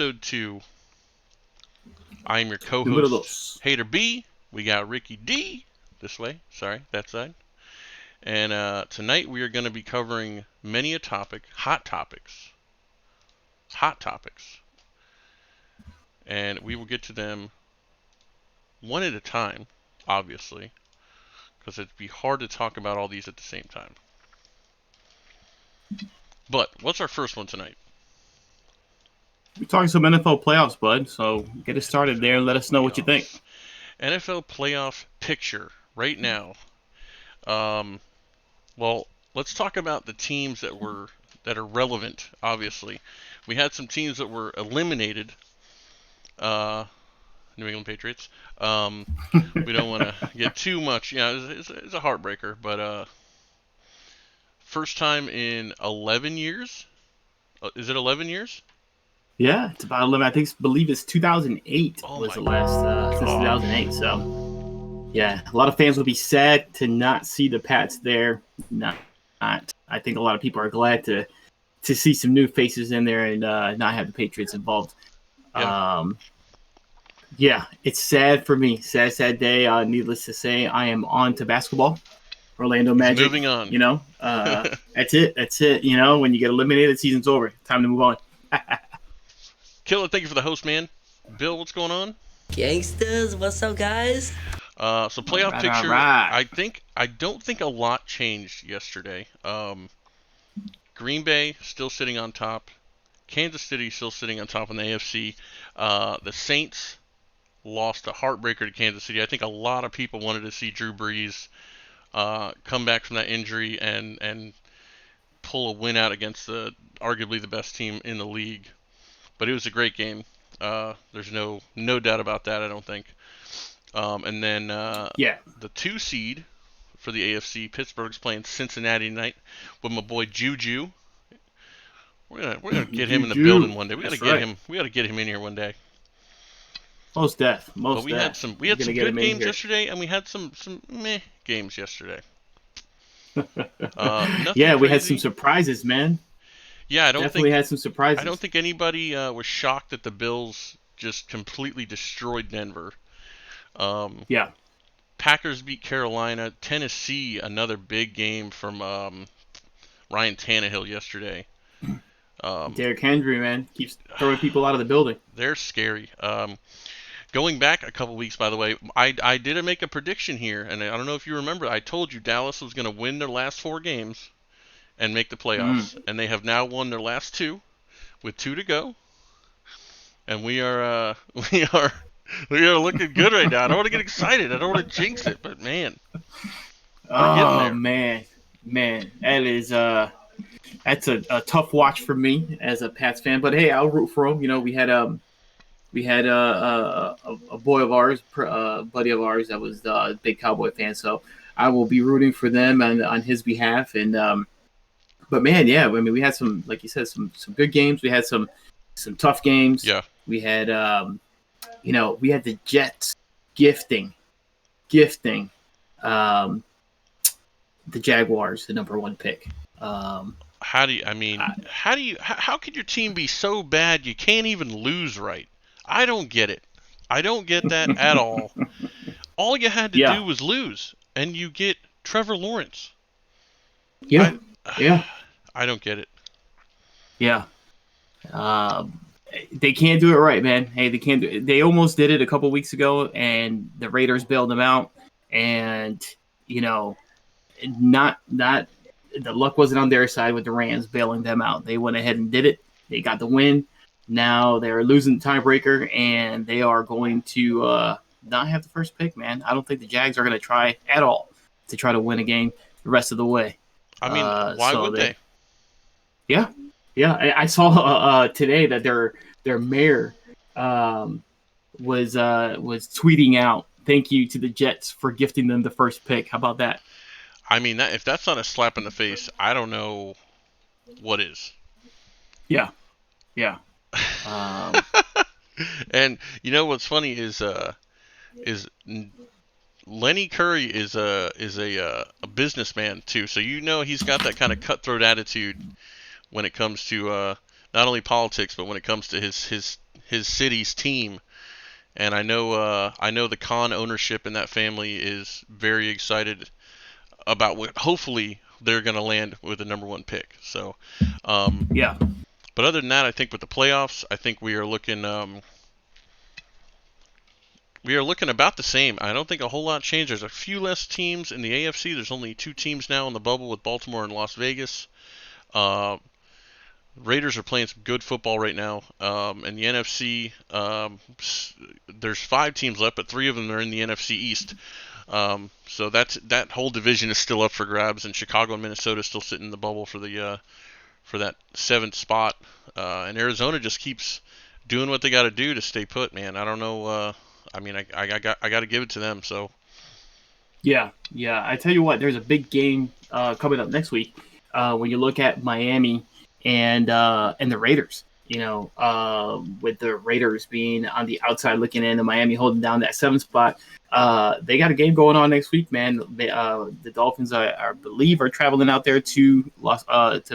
episode 2. I am your Número co-host, dos. Hater B. We got Ricky D. This way. Sorry, that side. And tonight we are going to be covering many a topic, hot topics. Hot topics. And we will get to them one at a time, obviously, because it'd be hard to talk about all these at the same time. But what's our first one tonight? We're talking some NFL playoffs, bud. So get us started there and let us know what you think. NFL playoff picture right now. Well, let's talk about the teams that are relevant. Obviously, we had some teams that were eliminated. New England Patriots. We don't want to get too much. It's a heartbreaker, but first time in 11 years. Is it 11 years? Yeah, it's about 11. Believe it's 2008 Oh was my the last since God. 2008. So, yeah, a lot of fans will be sad to not see the Pats there. Not. I think a lot of people are glad to see some new faces in there and not have the Patriots involved. Yeah. Yeah, it's sad for me. Sad day. Needless to say, I am on to basketball. Orlando He's Magic. moving on. That's it. When you get eliminated, the season's over. Time to move on. Killer, thank you for the host, man. Bill, what's going on? Gangsters, what's up, guys? So playoff All picture. right. I don't think a lot changed yesterday. Green Bay still sitting on top. Kansas City still sitting on top in the AFC. The Saints lost a heartbreaker to Kansas City. I think a lot of people wanted to see Drew Brees come back from that injury and pull a win out against arguably the best team in the league. But it was a great game. There's no doubt about that, I don't think. And then the 2 seed for the AFC, Pittsburgh's playing Cincinnati tonight with my boy Juju. We're gonna get him in the building one day. We gotta get him in here one day. Most def. But we had some good games yesterday, and we had some meh games yesterday. Yeah, we had some surprises, man. Yeah, I definitely had some surprises. I don't think anybody was shocked that the Bills just completely destroyed Denver. Yeah. Packers beat Carolina. Tennessee, another big game from Ryan Tannehill yesterday. Derrick Henry, man, keeps throwing people out of the building. They're scary. Going back a couple weeks, by the way, I did make a prediction here, and I don't know if you remember. I told you Dallas was going to win their last 4 games and make the playoffs, and they have now won their last 2 with 2 to go. And we are looking good right now. I don't want to get excited. I don't want to jinx it, but man. Oh man, that is that's a tough watch for me as a Pats fan. But hey, I'll root for them. We had a boy of ours, buddy of ours, that was a big Cowboy fan. So I will be rooting for them on his behalf. And but man, yeah, I mean, we had some, like you said, some good games. We had some tough games. Yeah. We had we had the Jets gifting the Jaguars the number 1 pick. How could your team be so bad you can't even lose right? I don't get it. I don't get that at all. All you had to do was lose, and you get Trevor Lawrence. Yeah. I don't get it. Yeah. They can't do it right, man. Hey, they can't do it. They almost did it a couple weeks ago, and the Raiders bailed them out. And not the luck wasn't on their side with the Rams bailing them out. They went ahead and did it. They got the win. Now they're losing the tiebreaker, and they are going to not have the first pick, man. I don't think the Jags are going to try at all to try to win a game the rest of the way. I mean, why would they? Yeah. I saw today that their mayor was tweeting out, "Thank you to the Jets for gifting them the first pick." How about that? I mean, if that's not a slap in the face, I don't know what is. Yeah. And you know what's funny is Lenny Curry is a businessman too, so he's got that kind of cutthroat attitude when it comes to not only politics but when it comes to his his city's team. And I know the Khan ownership in that family is very excited about what hopefully they're going to land with the number one pick. So, Yeah. but other than that, I think with the playoffs, I think we are looking about the same. I don't think a whole lot changed. There's a few less teams in the AFC. There's only 2 teams now in the bubble with Baltimore and Las Vegas. Uh, Raiders are playing some good football right now. In the NFC, there's 5 teams left, but 3 of them are in the NFC East. So that whole division is still up for grabs, and Chicago and Minnesota still sit in the bubble for that 7th spot. And Arizona just keeps doing what they got to do to stay put, man. I don't know. I mean, I got to give it to them. So Yeah. I tell you what, there's a big game coming up next week when you look at Miami and the Raiders. With the Raiders being on the outside looking in and Miami holding down that 7th spot. They got a game going on next week, man. The Dolphins, I believe, are traveling out there to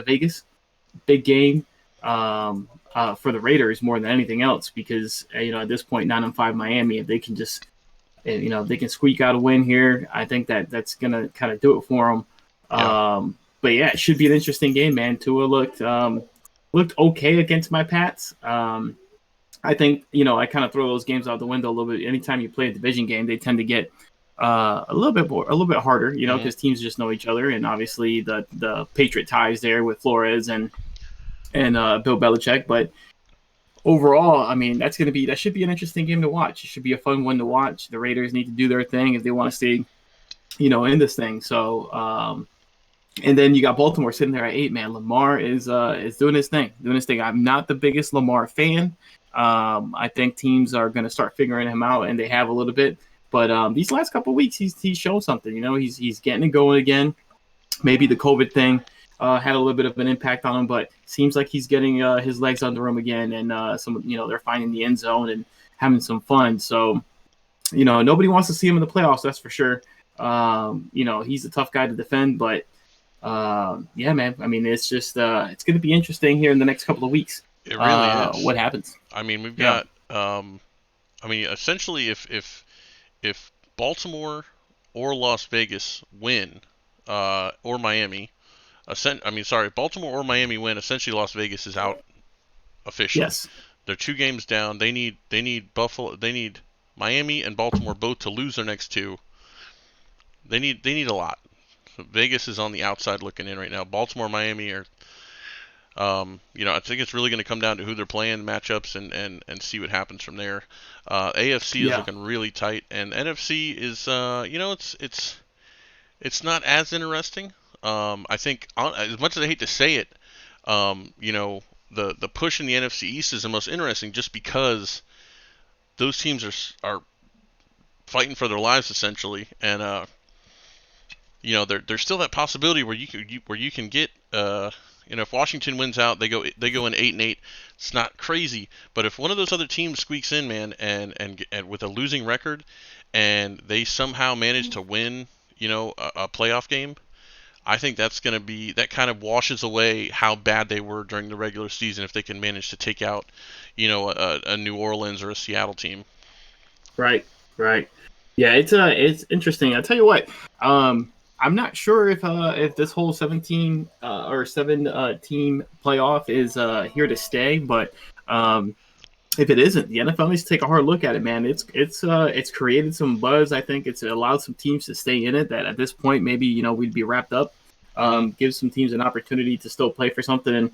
Vegas. Big game for the Raiders more than anything else because at this point 9-5 Miami, if they can just if they can squeak out a win here, I think that's gonna kind of do it for them. Yeah. But yeah, it should be an interesting game, man. Tua looked okay against my Pats. I think I kind of throw those games out the window a little bit. Anytime you play a division game, they tend to get a little bit harder, because teams just know each other, and obviously the Patriot ties there with Flores and Bill Belichick. But overall, I mean, that should be an interesting game to watch. It should be a fun one to watch. The Raiders need to do their thing if they want to stay, in this thing. So, and then you got Baltimore sitting there at 8. Man, Lamar is doing his thing. I'm not the biggest Lamar fan. I think teams are going to start figuring him out, and they have a little bit. But these last couple of weeks, he's shown something. He's getting it going again. Maybe the COVID thing had a little bit of an impact on him, but seems like he's getting his legs under him again, and they're finding the end zone and having some fun. So, nobody wants to see him in the playoffs, that's for sure. He's a tough guy to defend, but yeah, man. I mean, it's just it's going to be interesting here in the next couple of weeks. It really is. What happens? I mean, we've got. Essentially, if Baltimore or Las Vegas win, or Miami, Baltimore or Miami win, essentially Las Vegas is out officially. Yes. They're 2 games down. They need Miami and Baltimore both to lose their next 2. They need a lot. So Vegas is on the outside looking in right now. Baltimore, Miami are, I think it's really going to come down to who they're playing, matchups, and see what happens from there. AFC is looking really tight, and NFC is, it's not as interesting. I think, as much as I hate to say it, the push in the NFC East is the most interesting, just because those teams are fighting for their lives essentially, and there's still that possibility where you can get if Washington wins out, they go in 8-8. It's not crazy, but if one of those other teams squeaks in, man, and with a losing record, and they somehow manage to win, a playoff game, I think that kind of washes away how bad they were during the regular season if they can manage to take out, a New Orleans or a Seattle team. Right. Yeah, it's interesting. I'll tell you what. I'm not sure if this whole 17 or 7 team playoff is here to stay, but if it isn't, the NFL needs to take a hard look at it, man. It's created some buzz. I think it's allowed some teams to stay in it that at this point maybe we'd be wrapped up. Gives some teams an opportunity to still play for something and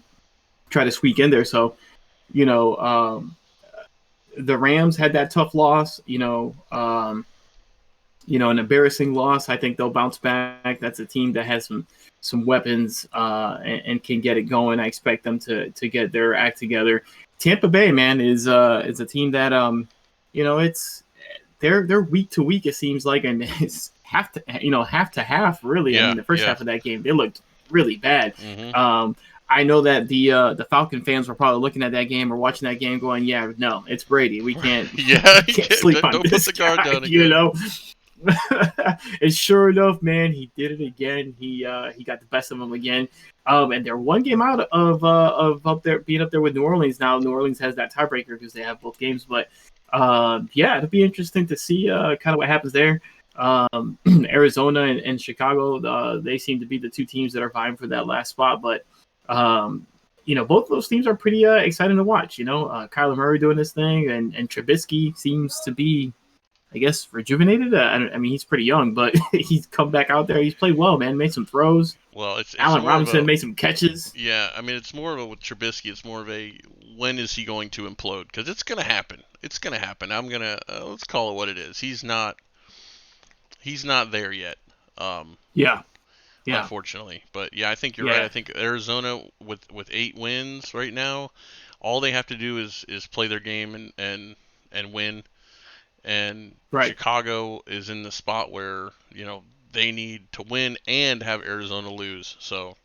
try to squeak in there. So, the Rams had that tough loss. An embarrassing loss. I think they'll bounce back. That's a team that has some weapons and can get it going. I expect them to get their act together. Tampa Bay, man, is a team that it's they're week to week, it seems like, and it's half to half really. Yeah, I mean, the first half of that game they looked really bad. Mm-hmm. I know that the Falcon fans were probably looking at that game or watching that game going, yeah, no, it's Brady. We can't, yeah, can't sleep on don't this put the guard guy, down again. And sure enough, man, he did it again. He got the best of them again. And they're one game out of up there being up there with New Orleans now. New Orleans has that tiebreaker because they have both games. But yeah, it'll be interesting to see kind of what happens there. Arizona and Chicago, they seem to be the two teams that are vying for that last spot. But both of those teams are pretty exciting to watch. Kyler Murray doing this thing, and Trubisky seems to be, I guess, rejuvenated. I mean, he's pretty young, but he's come back out there. He's played well, man. Made some throws. Well, it's Allen more of Robinson a, made some catches. yeah. I mean, it's more of a with Trubisky. It's more of a when is he going to implode? Because it's gonna happen. It's gonna happen. I'm gonna let's call it what it is. He's not there yet. Yeah, yeah, Unfortunately, but yeah, I think you're yeah. right. I think Arizona with 8 wins right now, all they have to do is play their game and win. And Right. Chicago is in the spot where they need to win and have Arizona lose. So,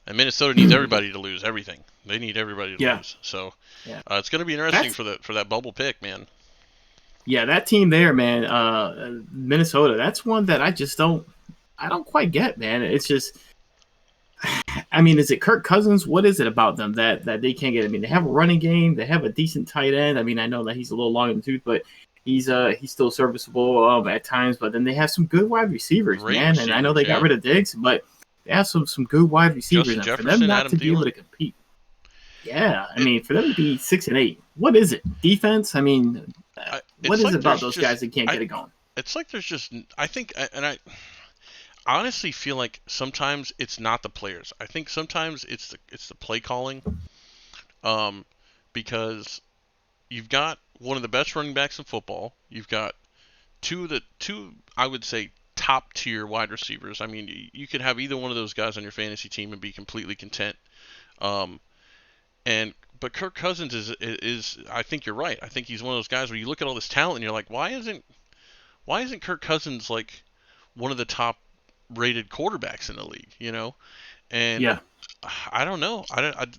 and Minnesota needs everybody to lose everything. They need everybody to Yeah. lose. So, Yeah. it's going to be interesting for that bubble pick, man. Yeah, that team there, man, Minnesota. That's one that I don't quite get, man. It's just, I mean, is it Kirk Cousins? What is it about them that they can't get? I mean, they have a running game, they have a decent tight end. I mean, I know that he's a little long in the tooth, but he's still serviceable at times. But then they have some good wide receivers, Great man. And I know they got rid of Diggs, but they have some good wide receivers. Justin And for them Jefferson, not Adam to be able Thielen. to compete, yeah, I mean, for them to be 6-8, what is it? Defense? I mean, what is like it about there's those just- guys that can't get it going? It's like there's just I think and I honestly feel like sometimes it's not the players. I think sometimes it's the play calling. Because you've got one of the best running backs in football. You've got two I would say top tier wide receivers. I mean, you could have either one of those guys on your fantasy team and be completely content. Um, but Kirk Cousins is I think you're right. I think he's one of those guys where you look at all this talent and you're like, why isn't Kirk Cousins like one of the top rated quarterbacks in the league? And Yeah, I don't know.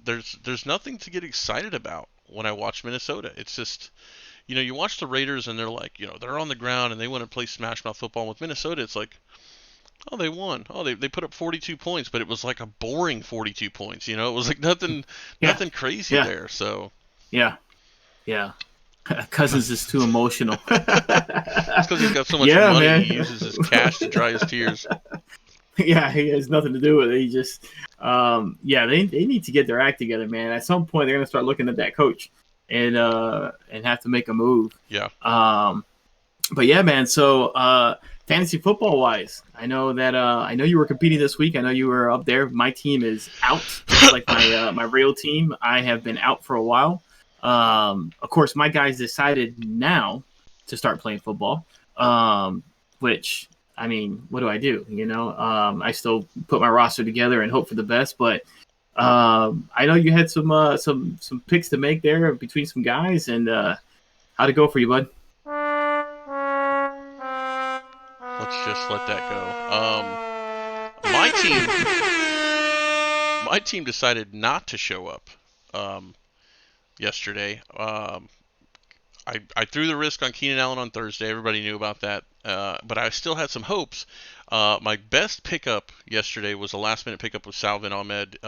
There's nothing to get excited about when I watch Minnesota. It's just, you watch the Raiders and they're like, they're on the ground and they want to play smash mouth football. With Minnesota, it's like, oh, they won. Oh, they put up 42 points, but it was like a boring 42 points. It was like nothing crazy Yeah. there. So yeah. Cousins is too emotional. it's because he's got so much Yeah, money, man. he uses his cash to dry his tears. Yeah, he has nothing to do with it. He just, they need to get their act together, man. At some point, they're gonna start looking at that coach and have to make a move. Yeah. But yeah, man. So fantasy football wise, I know you were competing this week. I know you were up there. My team is out, just like my real team. I have been out for a while. Of course, my guys decided now to start playing football, which, I mean, what do I do? I still put my roster together and hope for the best, but I know you had some picks to make there between some guys, and how'd it go for you, bud? Let's just let that go. My team decided not to show up yesterday. I threw the risk on Keenan Allen on Thursday. Everybody knew about that, but I still had some hopes. My best pickup yesterday was a last-minute pickup with Salvin Ahmed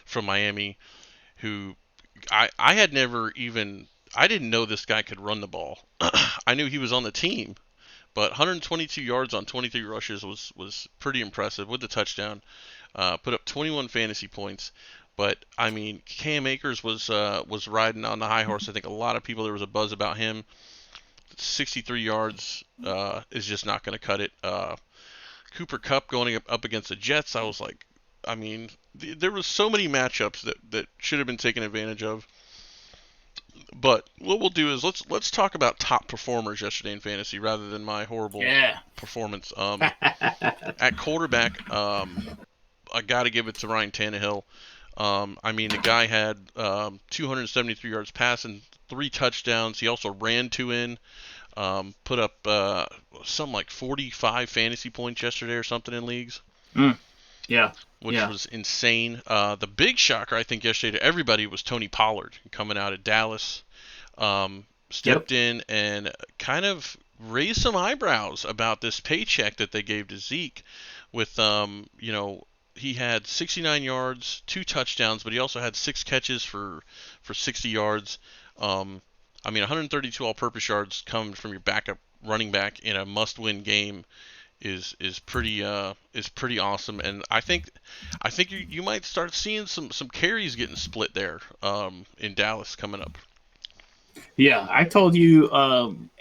from Miami, who I had never even I didn't know this guy could run the ball. I knew he was on the team, but 122 yards on 23 rushes was pretty impressive with the touchdown. Put up 21 fantasy points. But I mean, Cam Akers was riding on the high horse. I think a lot of people, there was a buzz about him. 63 yards is just not going to cut it. Cooper Kupp going up against the Jets. I was like, I mean, there was so many matchups that should have been taken advantage of. But what we'll do is let's talk about top performers yesterday in fantasy rather than my horrible performance. At quarterback, I got to give it to Ryan Tannehill. I mean, the guy had 273 yards passing, 3 touchdowns. He also ran 2 in. Put up something like 45 fantasy points yesterday or something in leagues. Yeah. Which was insane. The big shocker, I think, yesterday to everybody was Tony Pollard coming out of Dallas. Stepped in and kind of raised some eyebrows about this paycheck that they gave to Zeke with he had 69 yards, 2 touchdowns, but he also had 6 catches for 60 yards. I mean, 132 all-purpose yards coming from your backup running back in a must-win game is pretty awesome, and I think you might start seeing some carries getting split there in Dallas coming up. Yeah, I told you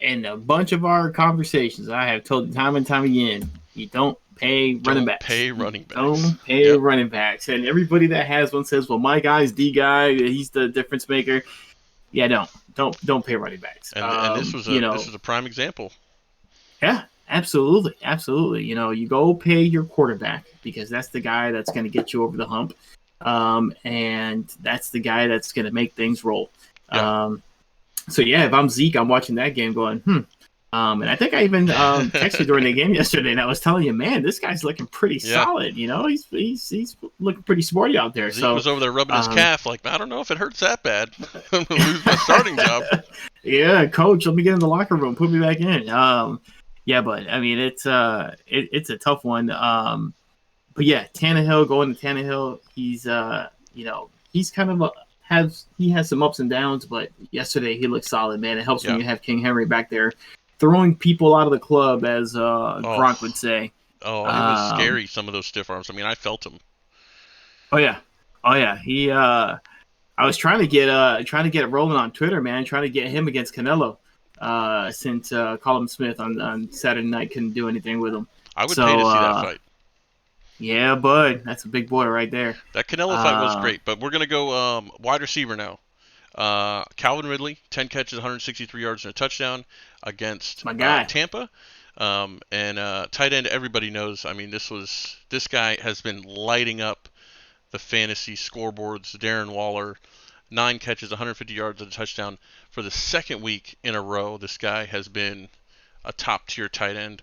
in a bunch of our conversations, I have told you time and time again, you don't pay running Don't backs. pay You running backs. don't pay Yep. running backs. And everybody that has one says, well, my guy's the guy, he's the difference maker. Yeah, don't pay running backs. And this was a prime example. Yeah, absolutely, absolutely. You go pay your quarterback because that's the guy that's going to get you over the hump, and that's the guy that's going to make things roll. Yeah. So yeah, if I'm Zeke, I'm watching that game going, and I think I even texted you during the game yesterday, and I was telling you, man, this guy's looking pretty Yeah. solid. He's looking pretty sporty out there. Zeke So was over there rubbing his calf like, I don't know if it hurts that bad. I'm gonna lose my starting job. yeah, coach, let me get in the locker room, put me back in. Yeah, but I mean, it's it's a tough one. But yeah, Tannehill going to Tannehill, he's kind of he has some ups and downs, but yesterday he looked solid, man. It helps when Yeah. you have King Henry back there throwing people out of the club, as Gronk would say. Oh, it was scary. Some of those stiff arms. I mean, I felt them. Oh yeah. He I was trying to get it rolling on Twitter, man. Trying to get him against Canelo. Since Colin Smith on Saturday night couldn't do anything with him. I would pay to see that fight. Yeah, bud, that's a big boy right there. That Canelo fight was great, but we're gonna go wide receiver now. Calvin Ridley, 10 catches, 163 yards and a touchdown against My guy. Tampa. And tight end, everybody knows. I mean, this guy has been lighting up the fantasy scoreboards. Darren Waller, 9 catches, 150 yards and a touchdown for the second week in a row. This guy has been a top tier tight end.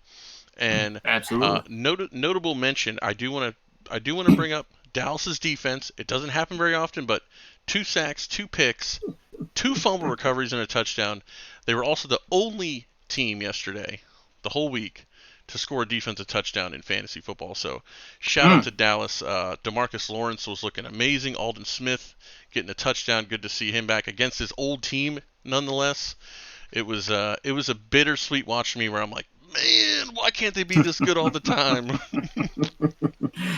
And Absolutely. notable mention, I do want to bring up Dallas's defense. It doesn't happen very often, but 2 sacks, 2 picks, 2 fumble recoveries, and a touchdown. They were also the only team yesterday, the whole week, to score a defensive touchdown in fantasy football. So shout out to Dallas. DeMarcus Lawrence was looking amazing. Aldon Smith getting a touchdown. Good to see him back against his old team. Nonetheless, it was a bittersweet watch for me where I'm like, man, why can't they be this good all the time?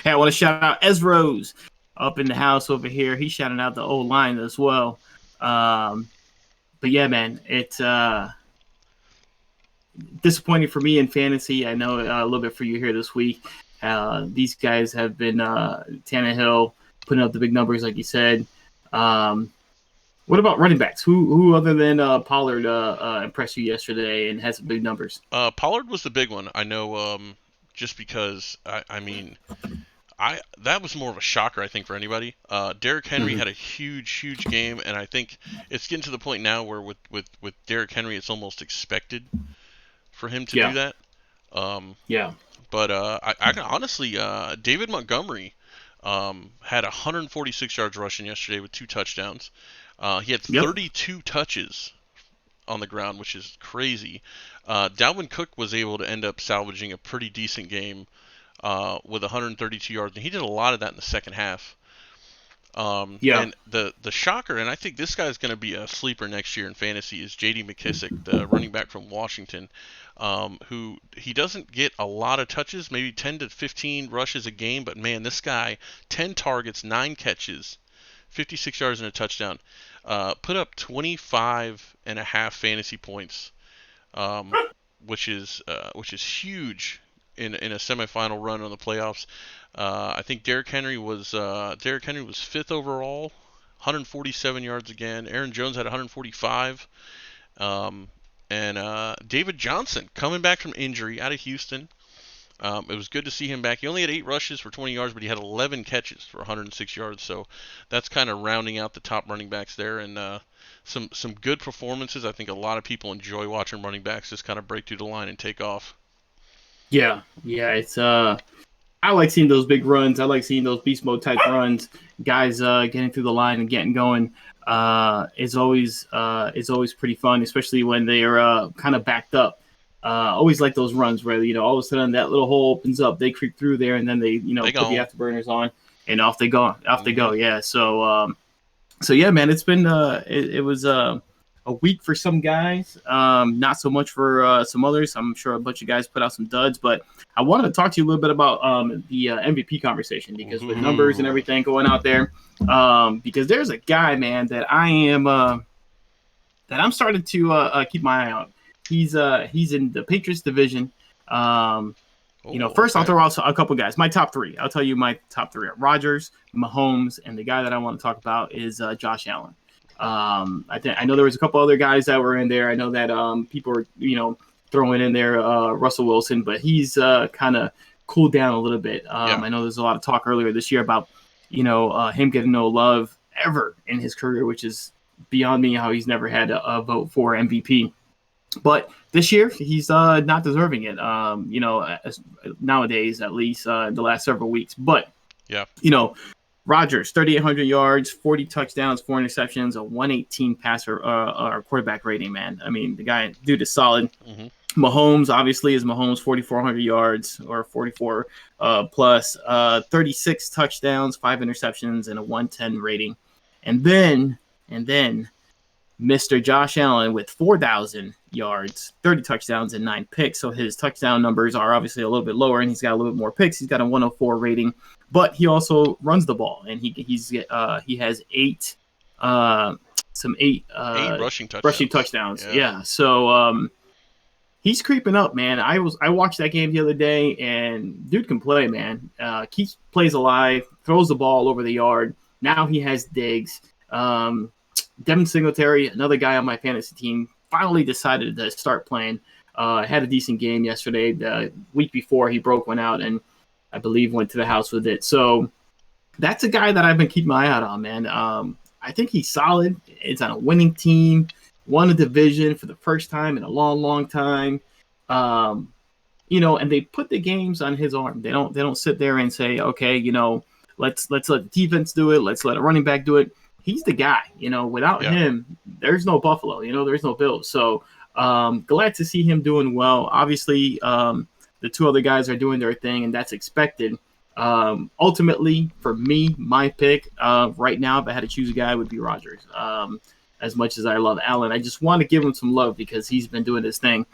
Hey, I want to shout out Ezrose up in the house over here. He's shouting out the old line as well. But yeah, man, it's disappointing for me in fantasy. I know a little bit for you here this week. These guys have been Tannehill putting up the big numbers, like you said. What about running backs? Who other than Pollard impressed you yesterday and had some big numbers? Pollard was the big one. I know, just because I mean, that was more of a shocker, I think, for anybody. Derrick Henry had a huge game, and I think it's getting to the point now where with Derrick Henry, it's almost expected for him to do that. Yeah. But I can honestly, David Montgomery had 146 yards rushing yesterday with 2 touchdowns. He had 32 touches on the ground, which is crazy. Dalvin Cook was able to end up salvaging a pretty decent game with 132 yards, and he did a lot of that in the second half. And the shocker, and I think this guy's going to be a sleeper next year in fantasy, is J.D. McKissick, the running back from Washington, who he doesn't get a lot of touches, maybe 10 to 15 rushes a game, but man, this guy, 10 targets, 9 catches, 56 yards and a touchdown, put up 25 and a half fantasy points, which is huge in a semifinal run on the playoffs. I think Derrick Henry was 5th overall, 147 yards again. Aaron Jones had 145, and David Johnson coming back from injury out of Houston. It was good to see him back. He only had 8 rushes for 20 yards, but he had 11 catches for 106 yards. So that's kind of rounding out the top running backs there, and some good performances. I think a lot of people enjoy watching running backs just kind of break through the line and take off. Yeah, it's I like seeing those big runs. I like seeing those beast mode type runs. Guys getting through the line and getting going. It's always pretty fun, especially when they are kind of backed up. Always like those runs where all of a sudden that little hole opens up, they creep through there, and then they They put the gone. afterburners on, and off they go, They go. Mhm. Yeah. So yeah, man, it's been it was a week for some guys, not so much for some others. I'm sure a bunch of guys put out some duds, but I wanted to talk to you a little bit about the MVP conversation because with numbers and Ooh. everything going out there, because there's a guy, man, that I'm starting to keep my eye on. He's in the Patriots division. Oh, First I'll okay. throw out a couple guys. My top three. I'll tell you my top three are Rodgers, Mahomes, and the guy that I want to talk about is Josh Allen. I know there was a couple other guys that were in there. I know that people were throwing in there Russell Wilson, but he's kind of cooled down a little bit. Yeah. I know there's a lot of talk earlier this year about him getting no love ever in his career, which is beyond me how he's never had a vote for MVP. But this year, he's not deserving it. Nowadays, at least in the last several weeks. But Yeah. Rodgers, 3,800 yards, 40 touchdowns, 4 interceptions, a 118 passer or quarterback rating. Man, I mean, dude is solid. Mhm. Mahomes obviously is Mahomes, 4,400 yards or 44 plus, 36 touchdowns, 5 interceptions, and a 110 rating. And then Mr. Josh Allen with 4,000 yards, 30 touchdowns, and 9 picks. So his touchdown numbers are obviously a little bit lower, and he's got a little bit more picks. He's got a 104 rating, but he also runs the ball, and he has 8 8 rushing rushing touchdowns. touchdowns. Yeah. So he's creeping up, man. I watched that game the other day, and dude can play, man. Keeps plays alive, throws the ball all over the yard. Now he has Diggs. Devin Singletary, another guy on my fantasy team, finally decided to start playing. Had a decent game yesterday. The week before, he broke one out and I believe went to the house with it. So that's a guy that I've been keeping my eye out on, man. I think he's solid. It's on a winning team, won a division for the first time in a long, long time. And they put the games on his arm. They don't sit there and say, okay, let's let the defense do it. Let's let a running back do it. He's the guy. Without Yeah. him, there's no Buffalo. There's no Bills. So glad to see him doing well. Obviously, the 2 other guys are doing their thing, and that's expected. Ultimately, for me, my pick right now, if I had to choose a guy, would be Rodgers. As much as I love Allen, I just want to give him some love because he's been doing his thing.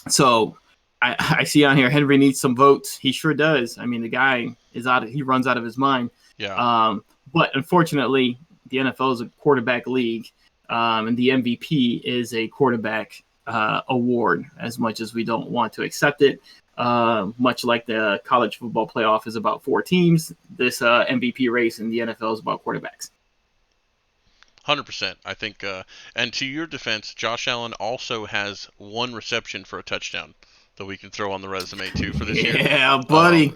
So I see on here Henry needs some votes. He sure does. I mean, the guy he runs out of his mind. Yeah. But unfortunately, the NFL is a quarterback league, and the MVP is a quarterback award. As much as we don't want to accept it, much like the college football playoff is about 4 teams, this MVP race in the NFL is about quarterbacks. 100%. I think, and to your defense, Josh Allen also has 1 reception for a touchdown that we can throw on the resume too for this year. Yeah, buddy.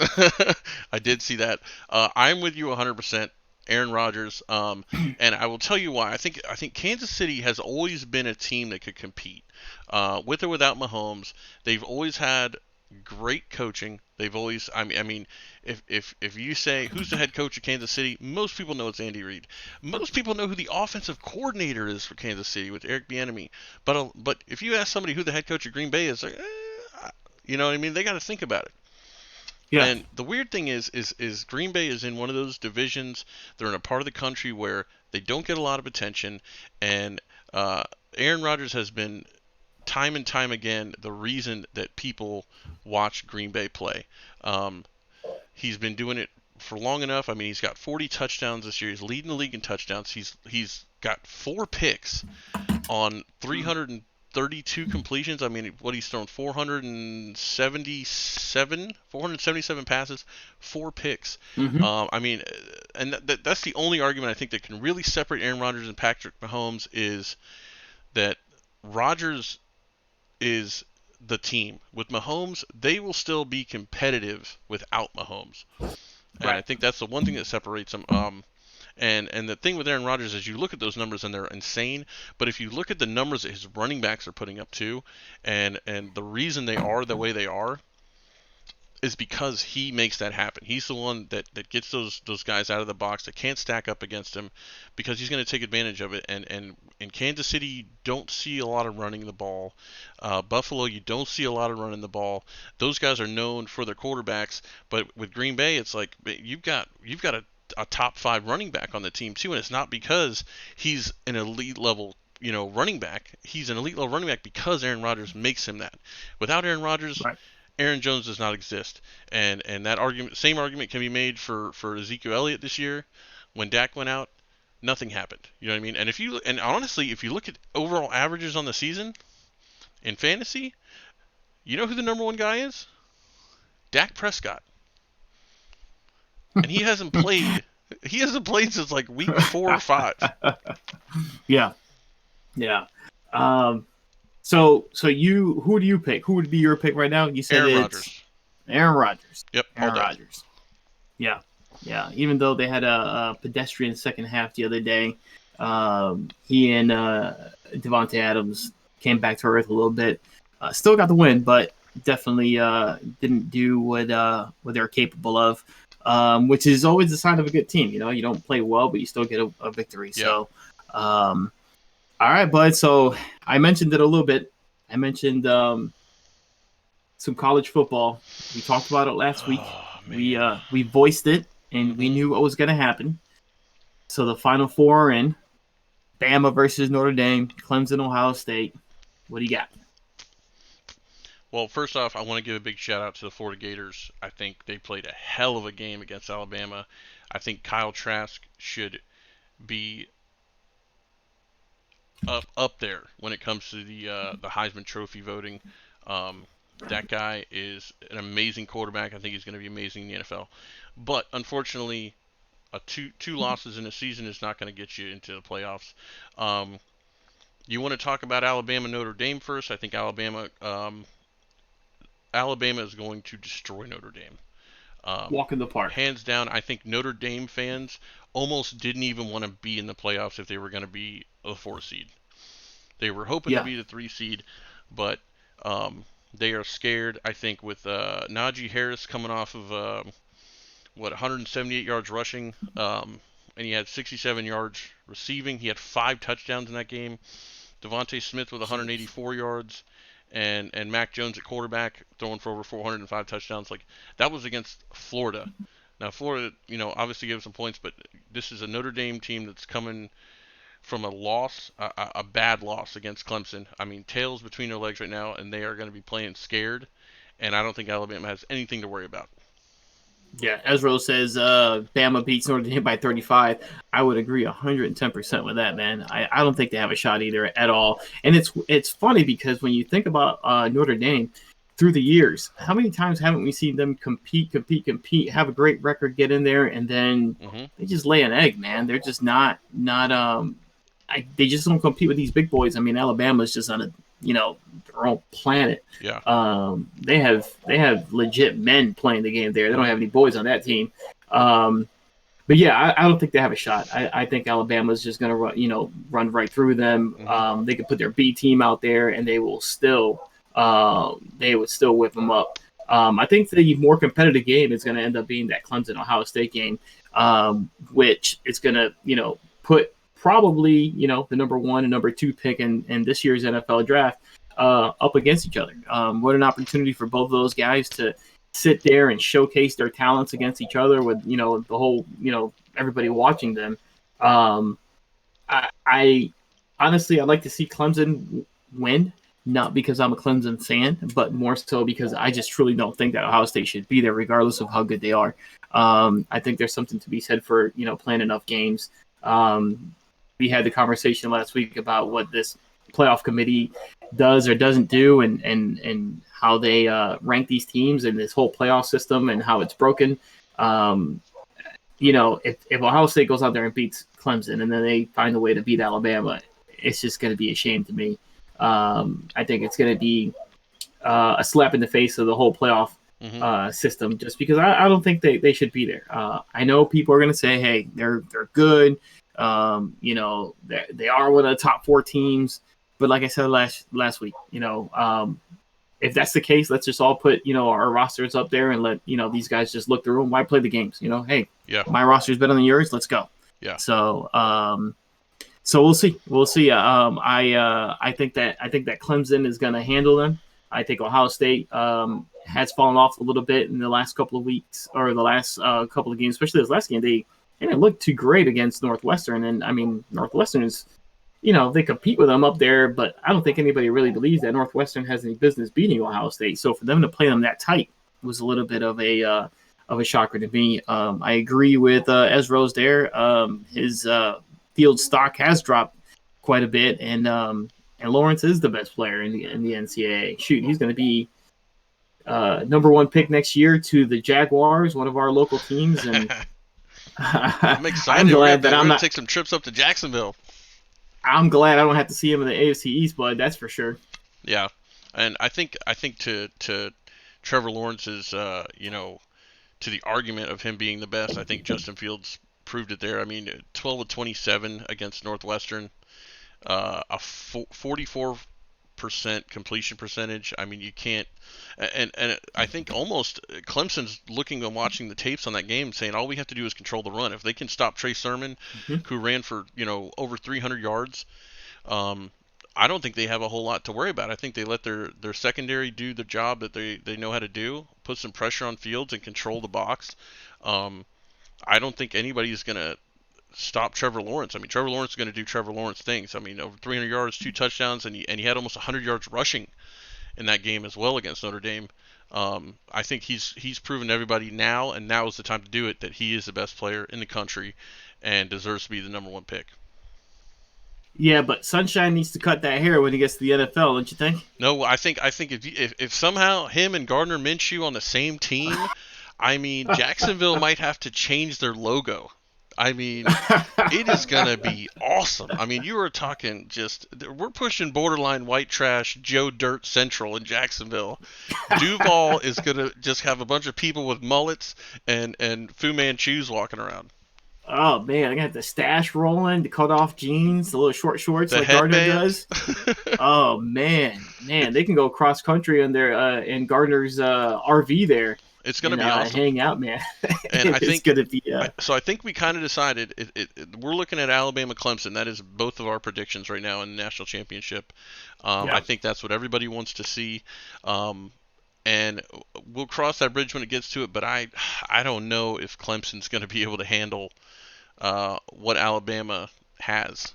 I did see that. I'm with you 100%. Aaron Rodgers, and I will tell you why. I think Kansas City has always been a team that could compete, with or without Mahomes. They've always had great coaching. They've always, I mean, if you say who's the head coach of Kansas City, most people know it's Andy Reid. Most people know who the offensive coordinator is for Kansas City with Eric Bieniemy. But if you ask somebody who the head coach of Green Bay is, like, you know what I mean? They got to think about it. Yeah. And the weird thing is Green Bay is in one of those divisions. They're in a part of the country where they don't get a lot of attention, and Aaron Rodgers has been time and time again the reason that people watch Green Bay play. He's been doing it for long enough. I mean, he's got 40 touchdowns this year. He's leading the league in touchdowns. He's got 4 picks on 332 completions. I mean, what he's thrown 477 passes, 4 picks. Mm-hmm. I mean, and that's the only argument I think that can really separate Aaron Rodgers and Patrick Mahomes is that Rodgers is the team. With Mahomes, they will still be competitive without Mahomes. And I think that's the one thing that separates them. And the thing with Aaron Rodgers is you look at those numbers and they're insane. But if you look at the numbers that his running backs are putting up too, and the reason they are the way they are, is because he makes that happen. He's the one that gets those guys out of the box that can't stack up against him, because he's going to take advantage of it. And in Kansas City, you don't see a lot of running the ball. Buffalo, you don't see a lot of running the ball. Those guys are known for their quarterbacks, but with Green Bay, it's like you've got a top 5 running back on the team too, and it's not because he's an elite level running back. He's an elite level running back because Aaron Rodgers makes him that. Without Aaron Rodgers, Right. Aaron Jones does not exist, and that same argument can be made for Ezekiel Elliott this year. When Dak went out, nothing happened. You know what I mean? And honestly, if you look at overall averages on the season in fantasy, you know who the number 1 guy is? Dak Prescott, and he hasn't played. He hasn't played since like week 4 or 5. Yeah. Yeah. So who do you pick? Who would be your pick right now? You said Aaron it's Rodgers. Aaron Rodgers. Yep, all Aaron day. Rodgers. Yeah. Yeah. Even though they had a pedestrian second half the other day, he and Devontae Adams came back to earth a little bit. Still got the win, but definitely didn't do what they're capable of, which is always a sign of a good team. You don't play well, but you still get a victory. Yeah. So, all right, bud. So I mentioned it a little bit. I mentioned some college football. We talked about it last week. Man. We voiced it, and we knew what was going to happen. So the Final Four are in. Bama versus Notre Dame, Clemson, Ohio State. What do you got? Well, first off, I want to give a big shout out to the Florida Gators. I think they played a hell of a game against Alabama. I think Kyle Trask should be up there when it comes to the Heisman Trophy voting. That guy is an amazing quarterback. I think he's going to be amazing in the NFL. But unfortunately, two losses in a season is not going to get you into the playoffs. You want to talk about Alabama Notre Dame first? I think Alabama is going to destroy Notre Dame. Walk in the park. Hands down, I think Notre Dame fans almost didn't even want to be in the playoffs if they were going to be a 4 seed. They were hoping to be the 3 seed, but they are scared. I think with Najee Harris coming off of 178 yards rushing, and he had 67 yards receiving. He had 5 touchdowns in that game. Devontae Smith with 184 yards. And Mac Jones at quarterback throwing for over 405 touchdowns. Like, that was against Florida. Now, Florida, obviously gave some points, but this is a Notre Dame team that's coming from a loss, a bad loss against Clemson. I mean, tails between their legs right now, and they are going to be playing scared. And I don't think Alabama has anything to worry about. Yeah, Ezra says Bama beats Notre Dame by 35. I would agree 110% with that, man. I don't think they have a shot either at all. And it's funny because when you think about Notre Dame through the years, how many times haven't we seen them compete, have a great record, get in there, and then they just lay an egg, man. They're just not they just don't compete with these big boys. I mean, Alabama's just on their own planet. Yeah. They have legit men playing the game there. They don't have any boys on that team. But yeah, I don't think they have a shot. I think Alabama's just going to run right through them. They could put their B team out there, and they will still whip them up. I think the more competitive game is going to end up being that Clemson Ohio State game, which is going to put probably the number 1 and number 2 pick in this year's NFL draft up against each other. What an opportunity for both of those guys to sit there and showcase their talents against each other with the whole everybody watching them. I honestly, I'd like to see Clemson win, not because I'm a Clemson fan, but more so because I just truly don't think that Ohio State should be there regardless of how good they are. I think there's something to be said for playing enough games. We had the conversation last week about what this playoff committee does or doesn't do, and how they rank these teams and this whole playoff system and how it's broken. If Ohio State goes out there and beats Clemson and then they find a way to beat Alabama, it's just going to be a shame to me. I think it's going to be a slap in the face of the whole playoff system, just because I don't think they should be there. I know people are going to say, hey, they're good. They are one of the top 4 teams. But like I said last week, if that's the case, let's just all put our rosters up there and let these guys just look through them. Why play the games? Hey, Yeah. my roster is better than yours. Let's go. Yeah. So we'll see. We'll see. I think that Clemson is going to handle them. I think Ohio State has fallen off a little bit in the last couple of weeks, or the last couple of games, especially this last game. They didn't look too great against Northwestern, and I mean Northwestern is, they compete with them up there, but I don't think anybody really believes that Northwestern has any business beating Ohio State. So for them to play them that tight was a little bit of a shocker to me. I agree with Ezra's there. His field stock has dropped quite a bit, and Lawrence is the best player in the NCAA. Shoot, he's going to be number one pick next year to the Jaguars, one of our local teams, and I'm excited. I'm glad that I'm gonna not take some trips up to Jacksonville. I'm glad I don't have to see him in the AFC East, bud. That's for sure. Yeah, and I think to Trevor Lawrence's to the argument of him being the best, I think Justin Fields proved it there. I mean, 12 of 27 against Northwestern, a 44% completion percentage. I mean, you can't. And I think almost Clemson's looking and watching the tapes on that game, saying all we have to do is control the run. If they can stop Trey Sermon, who ran for over 300 yards, I don't think they have a whole lot to worry about. I think they let their secondary do the job that they know how to do, put some pressure on Fields and control the box. I don't think anybody's going to stop Trevor Lawrence. I mean, Trevor Lawrence is going to do Trevor Lawrence things. I mean, over 300 yards, 2 touchdowns, and he had almost 100 yards rushing in that game as well against Notre Dame. I think he's proven to everybody now, and now is the time to do it, that he is the best player in the country and deserves to be the number one pick. Yeah, but Sunshine needs to cut that hair when he gets to the NFL, don't you think? No, I think if somehow him and Gardner Minshew on the same team, I mean, Jacksonville might have to change their logo. I mean, it is going to be awesome. I mean, you were talking we're pushing borderline white trash Joe Dirt Central in Jacksonville. Duval is going to just have a bunch of people with mullets and Fu Manchus walking around. Oh, man, I got the stash rolling, the cut-off jeans, the little short shorts The like Gardner headbands. does. Oh, man, they can go cross-country in Gardner's RV there. It's going to be awesome. Hang out, man. And I it's think going to be. So I think we kind of decided we're looking at Alabama Clemson. That is both of our predictions right now in the national championship. I think that's what everybody wants to see. And we'll cross that bridge when it gets to it. But I don't know if Clemson's going to be able to handle what Alabama has.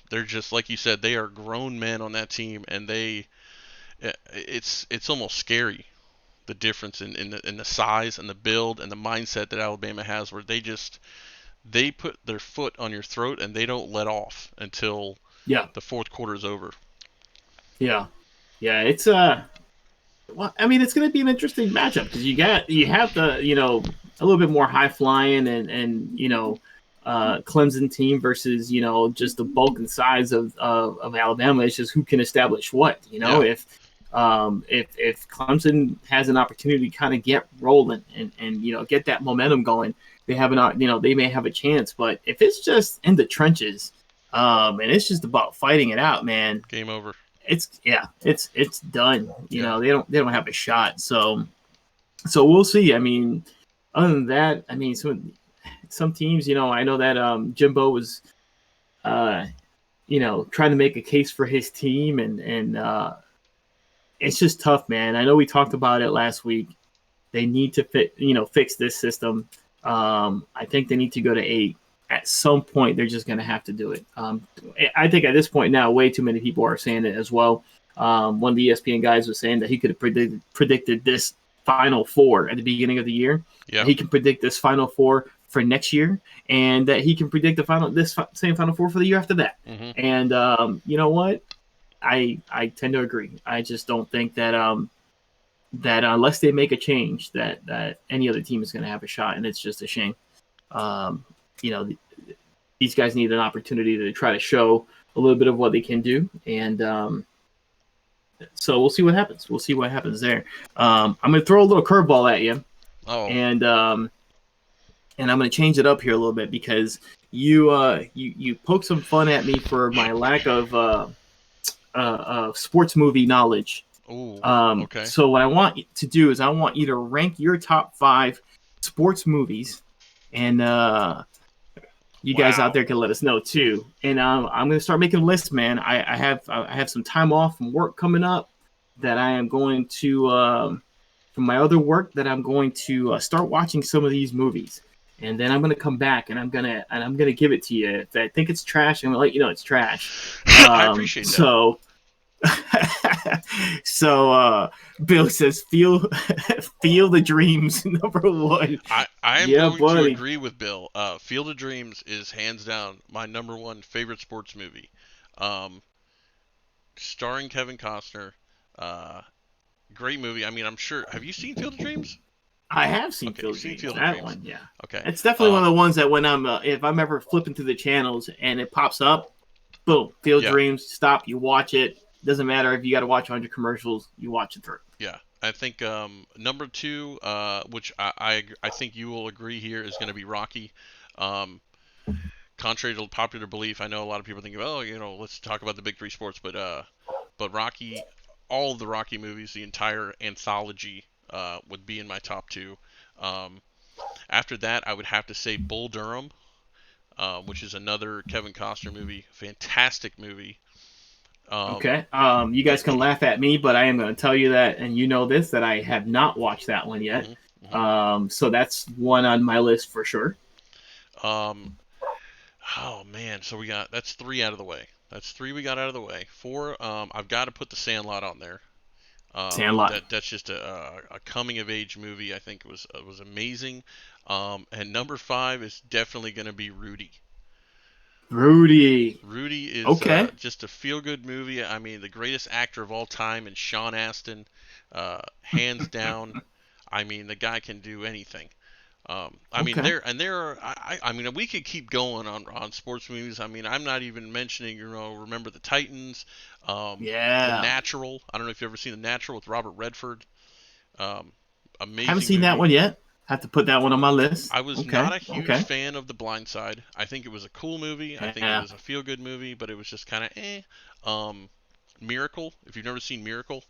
They're just, like you said, they are grown men on that team, and it's almost scary. The difference in the size and the build and the mindset that Alabama has, where they put their foot on your throat and they don't let off until the fourth quarter is over. Yeah, it's well, I mean, it's going to be an interesting matchup because you have the a little bit more high flying and Clemson team versus just the bulk and size of Alabama. It's just who can establish what. If Clemson has an opportunity to kind of get rolling and get that momentum going, they may have a chance. But if it's just in the trenches, and it's just about fighting it out, man, game over. It's done. They don't have a shot. So we'll see. I mean, other than that, I mean, some teams, I know that Jimbo was, trying to make a case for his team and. It's just tough, man. I know we talked about it last week. They need to fix this system. I think they need to go to 8. At some point, they're just going to have to do it. I think at this point now, way too many people are saying it as well. One of the ESPN guys was saying that he could have predicted this Final Four at the beginning of the year. Yeah. He can predict this Final Four for next year, and that he can predict this same Final Four for the year after that. Mm-hmm. And you know what? I tend to agree. I just don't think that that unless they make a change, that any other team is going to have a shot, and it's just a shame. These guys need an opportunity to try to show a little bit of what they can do, and so we'll see what happens. We'll see what happens there. I'm going to throw a little curveball at you, and I'm going to change it up here a little bit because you poked some fun at me for my lack of sports movie knowledge Ooh, okay. So what I want you to do is I want you to rank your top 5 sports movies, and you guys out Wow. there can let us know too. And I'm gonna start making lists, man. I have some time off from work coming up that I am going to from my other work that I'm going to start watching some of these movies, and then I'm gonna come back and I'm gonna give it to you. If I think it's trash, I'm gonna let you know it's trash. I appreciate that. So so Bill says feel the dreams number 1. I am Yeah, going to buddy. agree with Bill. Field of Dreams is hands down my number one favorite sports movie. Um, Starring Kevin Costner. Uh, Great movie. I mean, I'm sure. Have you seen Field of Dreams? I have seen Okay, Field you've of seen Dreams. Field of That Dreams. one, yeah. Okay. It's definitely one of the ones that when I'm if I'm ever flipping through the channels and it pops up, boom, Field of Yeah. Dreams. Stop. You watch it. Doesn't matter if you got to watch 100 commercials. You watch it through. Yeah. I think number two, which I think you will agree here, is going to be Rocky. Um, Contrary to popular belief, I know a lot of people think, oh, let's talk about the big three sports, but Rocky, all of the Rocky movies, the entire anthology, would be in my top two. Um, After that, I would have to say Bull Durham, which is another Kevin Costner movie. Fantastic movie. Um, Okay. You guys can laugh at me, but I am going to tell you that, and you know this, that I have not watched that one yet. mhm, mhm. So that's one on my list for sure. Um, oh man, so that's three out of the way. That's three we got out of the way. Four, I've got to put The Sandlot on there. Sandlot. That's just a coming of age movie. I think it was amazing. And number five is definitely going to be Rudy. Rudy. Rudy is Okay. just a feel good movie. I mean, the greatest actor of all time, and Sean Astin, hands down. I mean, the guy can do anything. I mean, Okay. there are. I mean, we could keep going on sports movies. I mean, I'm not even mentioning, Remember the Titans, The Yeah. Natural. I don't know if you've ever seen The Natural with Robert Redford. Um, Haven't Amazing seen that movie. one yet. Have to put that one on my list. I was Okay. not a huge Okay. fan of The Blind Side. I think it was a cool movie. I think it Yeah. was a feel good movie, but it was just kind of eh. Um, Miracle. If you've never seen Miracle,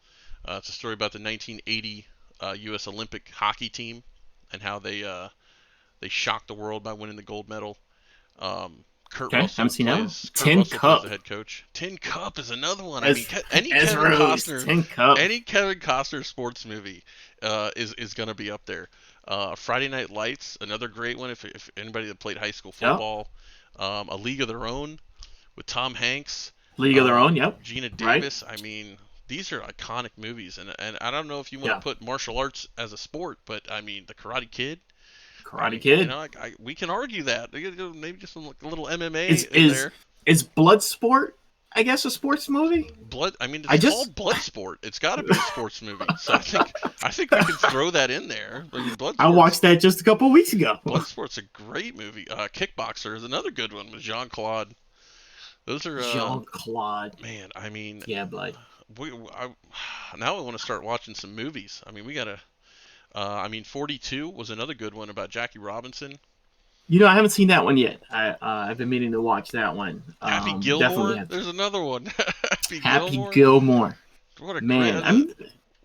it's a story about the 1980 U.S. Olympic hockey team and how they shocked the world by winning the gold medal. Kurt Okay. Haven't Russell seen that one. plays Kurt Tin Russell plays the Cup. head coach. Tin Cup is another one. I mean, As any as Kevin Rose. Costner, Tin Cup. any Kevin Costner sports movie is gonna be up there. Friday Night Lights, another great one. If anybody that played high school Yep. football, A League of Their Own with Tom Hanks, League of Their Own. Yep. Gina Right. Davis. I mean, these are iconic movies, and I don't know if you want to Yeah. put martial arts as a sport, but I mean, The Karate Kid. I Karate mean, Kid. we can argue that. Maybe just a little MMA Is in is there. is Bloodsport? I guess a sports movie. Blood. I mean, I it's just called Bloodsport. It's got to be a sports movie. So I think we can throw that in there. I mean, I watched that just a couple of weeks ago. Bloodsport's a great movie. Kickboxer is another good one with Jean Claude. Those are Jean Claude. man. I mean, Yeah, bud. now I want to start watching some movies. I mean, we gotta. I mean, 42 was another good one about Jackie Robinson. You know, I haven't seen that one yet. I've been meaning to watch that one. Happy Definitely Gilmore. have to. There's another one. Happy Happy Gilmore. Gilmore. What a great. Man, I mean,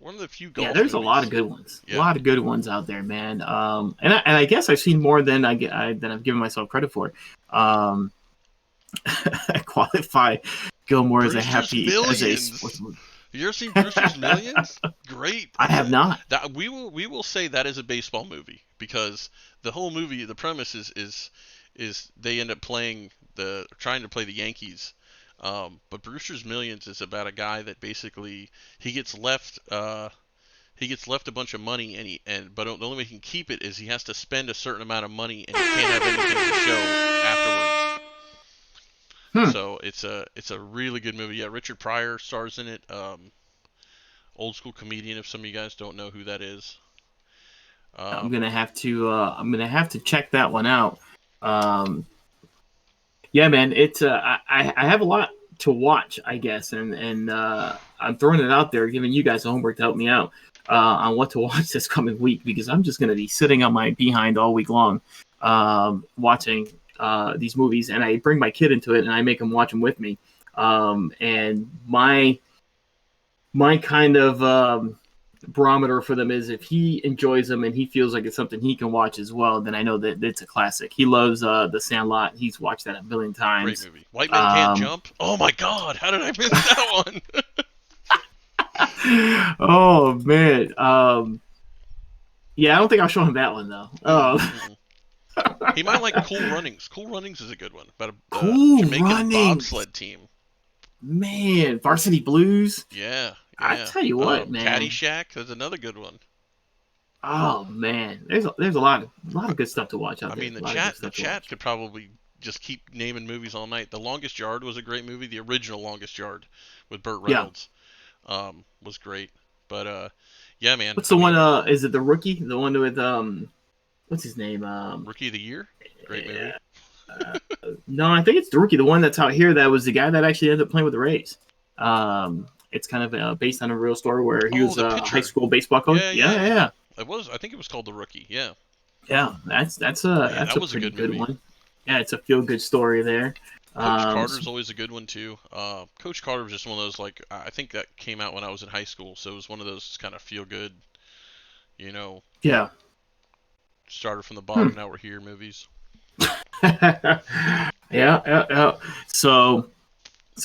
One of the few yeah, golf there's a lot movies. of good ones. A Yeah. lot of good ones out there, man. And I guess I've seen more than than I've given myself credit for. Um, I qualify Gilmore as a Brewster's sports Millions. movie. You ever seen Brewster's Millions? Great. I have not. That we will say that is a baseball movie because the whole movie, the premise is they end up trying to play the Yankees. But Brewster's Millions is about a guy that basically he gets left a bunch of money but the only way he can keep it is he has to spend a certain amount of money and he can't have anything to show afterwards. Hmm. So it's a really good movie. Yeah, Richard Pryor stars in it. Old school comedian. If some of you guys don't know who that is, I'm gonna have to. I'm gonna have to check that one out. Yeah, man. It's. I have a lot to watch, I guess, and I'm throwing it out there, giving you guys homework to help me out on what to watch this coming week because I'm just gonna be sitting on my behind all week long, watching these movies, and I bring my kid into it, and I make him watch them with me. And my my kind of barometer for them is if he enjoys them and he feels like it's something he can watch as well, then I know that it's a classic. He loves The Sandlot. He's watched that a billion Great times. movie. White Men Can't Jump. Oh my God, how did I miss that one? Oh man. Yeah, I don't think I'll show him that one though. He might like Cool Runnings. Cool Runnings is a good one about a Cool Jamaican Runnings. bobsled team. Man, Varsity Blues. Yeah, I yeah. tell you what, man. Caddyshack. That's another good one. Oh man, there's a lot of good stuff to watch out I there. mean, A lot of good stuff to chat watch. could probably just keep naming movies all night. The Longest Yard was a great movie. The original Longest Yard with Burt Yeah. Reynolds was great. But yeah, man. What's the one? Is it The Rookie? The one with what's his name? Rookie of the Year. Great movie. No, I think it's The Rookie. The one that's out here that was the guy that actually ended up playing with the Rays. It's kind of based on a real story where he was the a pitcher. high school baseball coach. Yeah. It was. I think it was called The Rookie. Yeah. Yeah, that's Man, a was pretty a good movie. one. Yeah, it's a feel good story there. Coach Carter's always a good one too. Coach Carter was just one of those, like, I think that came out when I was in high school, so it was one of those kind of feel good, Yeah. started from the bottom, now we're here movies. Yeah. So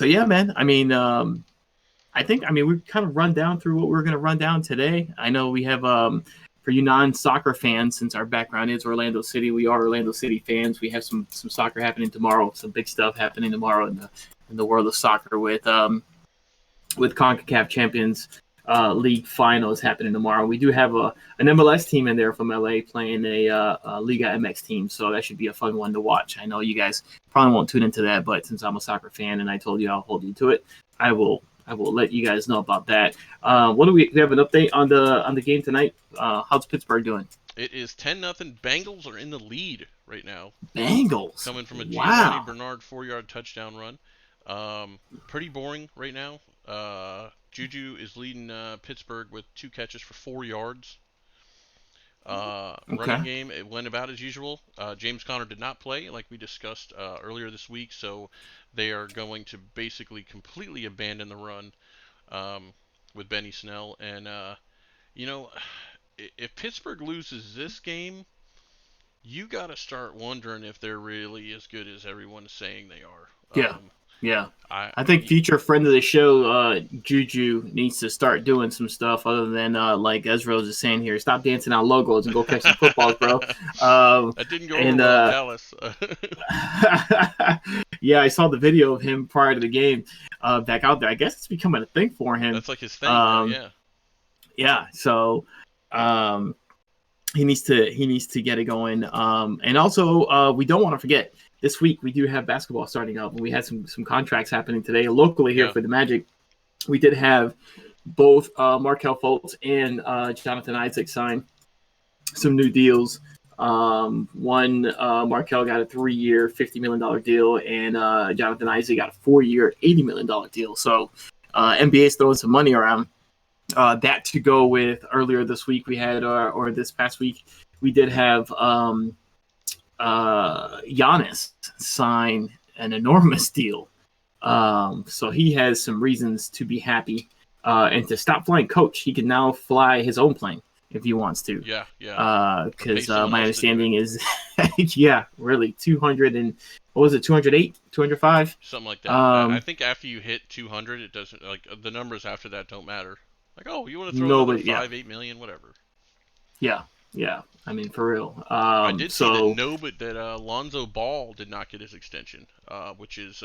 yeah, man. I mean, we've kind of run down through what we're going to run down today. I know we have, for you non-soccer fans, since our background is Orlando City, we are Orlando City fans. We have some soccer happening tomorrow, some big stuff happening tomorrow in the world of soccer with CONCACAF Champions League finals happening tomorrow. We do have an MLS team in there from LA playing a Liga MX team, so that should be a fun one to watch. I know you guys probably won't tune into that, but since I'm a soccer fan and I told you I'll hold you to it, I will let you guys know about that. What do we have an update on the game tonight? How's Pittsburgh doing? It is 10-0. Bengals are in the lead right now. Bengals Coming from a wow. Giovanni Bernard 4-yard touchdown run. Pretty boring right now. Juju is leading Pittsburgh with 2 catches for 4 yards. Running game, it went about as usual. James Conner did not play, like we discussed earlier this week, so they are going to basically completely abandon the run with Benny Snell. And, if Pittsburgh loses this game, you got to start wondering if they're really as good as everyone's saying they are. Yeah. I think future friend of the show, Juju, needs to start doing some stuff other than, like Ezra was saying here, stop dancing on logos and go catch some footballs, bro. That didn't go over in Dallas. Yeah, I saw the video of him prior to the game back out there. I guess it's becoming a thing for him. That's like his thing, yeah. Yeah, so he needs to get it going. And also, we don't want to forget, this week we do have basketball starting up, and we had some contracts happening today locally here for the Magic. We did have both Markelle Fultz and Jonathan Isaac sign some new deals. One, Markelle got a 3-year, $50 million deal, and Jonathan Isaac got a 4-year, $80 million deal. So NBA's throwing some money around. That to go with earlier this week we had, or this past week, we did have Giannis sign an enormous deal. So he has some reasons to be happy. And to stop flying coach, he can now fly his own plane if he wants to. Yeah. Because my understanding is, yeah, really 200 and what was it, 208, 205? Something like that. I think after you hit 200, it doesn't, like, the numbers after that don't matter. Like, oh, you want to throw another 8 million, whatever. Yeah. I mean, for real. I did see that Lonzo Ball did not get his extension, which is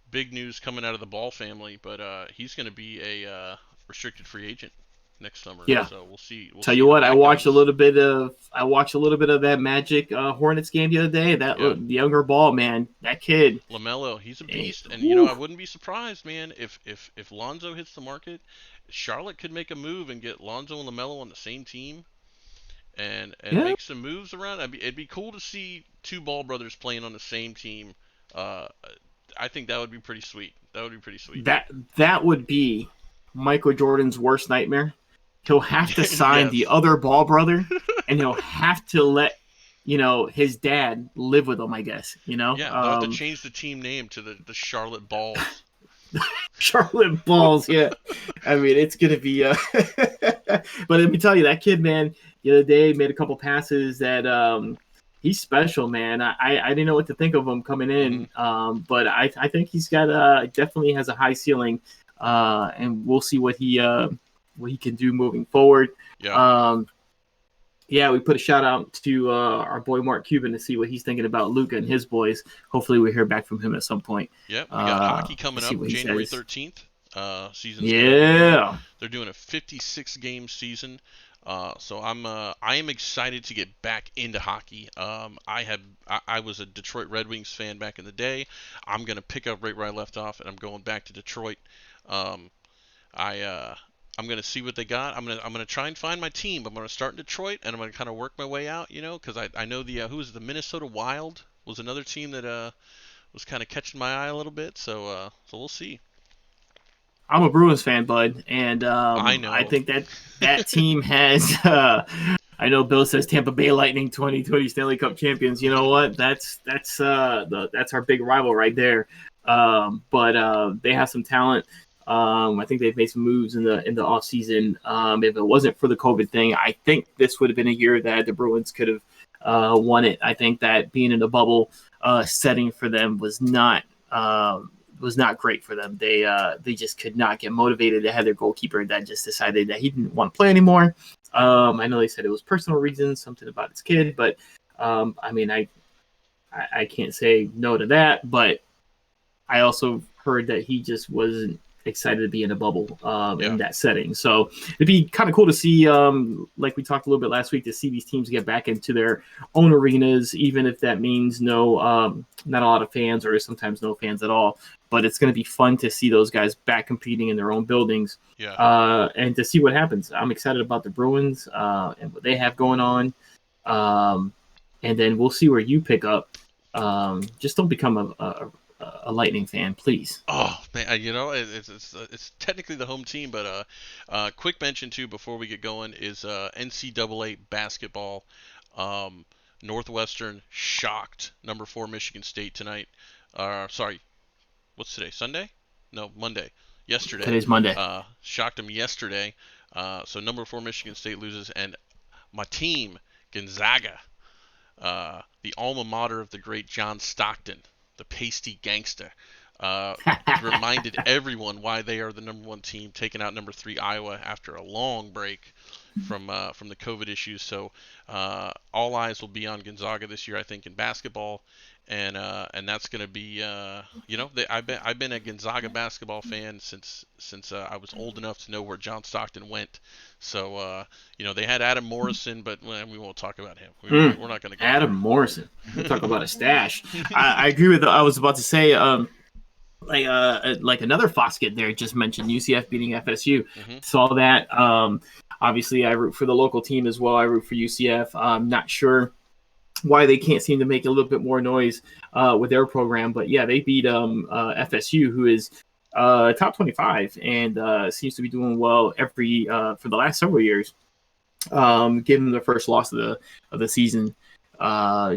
big news coming out of the Ball family. But he's going to be a restricted free agent next summer. Yeah. So we'll see. Tell you what, I watched a little bit of that Magic Hornets game the other day. The younger Ball, man, that kid. LaMelo, he's a beast, and I wouldn't be surprised, man, if Lonzo hits the market, Charlotte could make a move and get Lonzo and LaMelo on the same team. And make some moves around. It'd be cool to see 2 Ball brothers playing on the same team. I think that would be pretty sweet. That would be Michael Jordan's worst nightmare. He'll have to sign the other Ball brother, and he'll have to let his dad live with him, I guess. Yeah, they'll have to change the team name to the Charlotte Balls. Charlotte Balls, yeah. I mean, it's gonna be. But let me tell you, that kid, man, the other day made a couple passes that he's special, man. I didn't know what to think of him coming in, but I think he's got definitely has a high ceiling, and we'll see what he can do moving forward. Yeah. Yeah, we put a shout out to our boy Mark Cuban to see what he's thinking about Luca and his boys. Hopefully, we hear back from him at some point. Yeah, we got hockey coming See up what he January says. 13th. Season's gonna begin. Yeah. They're doing a 56 game season. So I am excited to get back into hockey. I was a Detroit Red Wings fan back in the day. I'm gonna pick up right where I left off, and I'm going back to Detroit. Um, I'm gonna see what they got. I'm gonna try and find my team. I'm gonna start in Detroit, and I'm gonna kind of work my way out. Because I know who was the Minnesota Wild was another team that was kind of catching my eye a little bit. So we'll see. I'm a Bruins fan, bud, and I know. I think that team has. I know Bill says Tampa Bay Lightning 2020 Stanley Cup champions. You know what? That's our big rival right there. But they have some talent. I think they've made some moves in the off season. If it wasn't for the COVID thing, I think this would have been a year that the Bruins could have won it. I think that being in a bubble setting for them was not great for them. They just could not get motivated. They had their goalkeeper that just decided that he didn't want to play anymore. I know they said it was personal reasons, something about his kid, but I mean, I can't say no to that. But I also heard that he just wasn't excited to be in a bubble in that setting. So it'd be kind of cool to see, like we talked a little bit last week, to see these teams get back into their own arenas, even if that means not a lot of fans or sometimes no fans at all. But it's going to be fun to see those guys back competing in their own buildings, and to see what happens. I'm excited about the Bruins and what they have going on. And then we'll see where you pick up. Just don't become a Lightning fan, please. Oh man, it's technically the home team, but quick mention too before we get going is NCAA basketball. Northwestern shocked number 4 Michigan State tonight. Sorry, what's today? Sunday? No, Monday. Yesterday. Today's Monday. Shocked them yesterday. So number 4 Michigan State loses, and my team Gonzaga, the alma mater of the great John Stockton, the pasty gangster, reminded everyone why they are the number 1 team, taking out number 3 Iowa after a long break from the COVID issues. So all eyes will be on Gonzaga this year, I think, in basketball, and that's going to be I've been a Gonzaga basketball fan since I was old enough to know where John Stockton went. So they had Adam Morrison, but we won't talk about him. We're not going to go Adam Morrison. We'll talk about a stash. I agree with. I was about to say. Like another Foskett there just mentioned UCF beating FSU. Saw that. Obviously, I root for the local team as well. I root for UCF. I'm not sure why they can't seem to make a little bit more noise with their program, but yeah, they beat FSU, who is top 25 and seems to be doing well every for the last several years. Giving them their first loss of the season.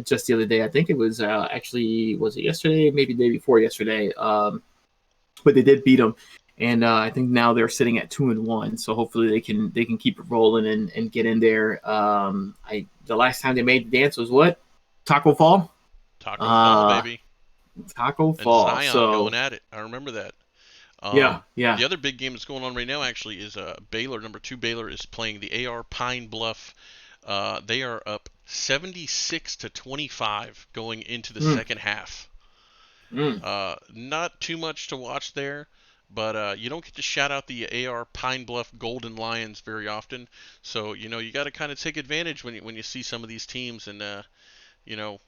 Just the other day, I think it was was it yesterday, maybe the day before yesterday, but they did beat them, and I think now they're sitting at 2-1. So hopefully they can keep it rolling and get in there. The last time they made the dance was what? Taco Fall. Taco Fall, baby. Taco Fall. And Zion going at it. I remember that. Yeah. The other big game that's going on right now actually is Baylor. Number 2 Baylor is playing the AR Pine Bluff. They are up 76-25 going into the second half. Not too much to watch there, but you don't get to shout out the AR Pine Bluff Golden Lions very often. So you got to kind of take advantage when you see some of these teams, and you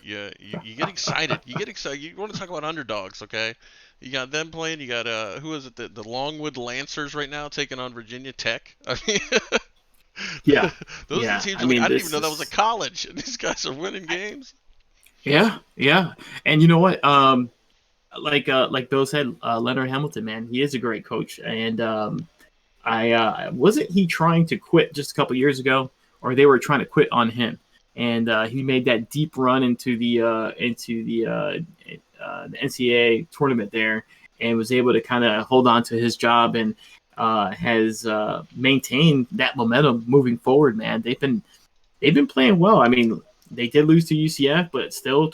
get excited. You get excited. You want to talk about underdogs, okay? You got them playing. You got who is it? The Longwood Lancers right now taking on Virginia Tech. I mean. Yeah. Those are the teams. I didn't even know that was a college, and these guys are winning games. Yeah. And you know what? Like Bill said, Leonard Hamilton, man, he is a great coach. And I wasn't he trying to quit just a couple years ago, or they were trying to quit on him. And he made that deep run into the NCAA tournament there, and was able to kind of hold on to his job. And has maintained that momentum moving forward. Man, they've been playing well. I mean, they did lose to UCF, but still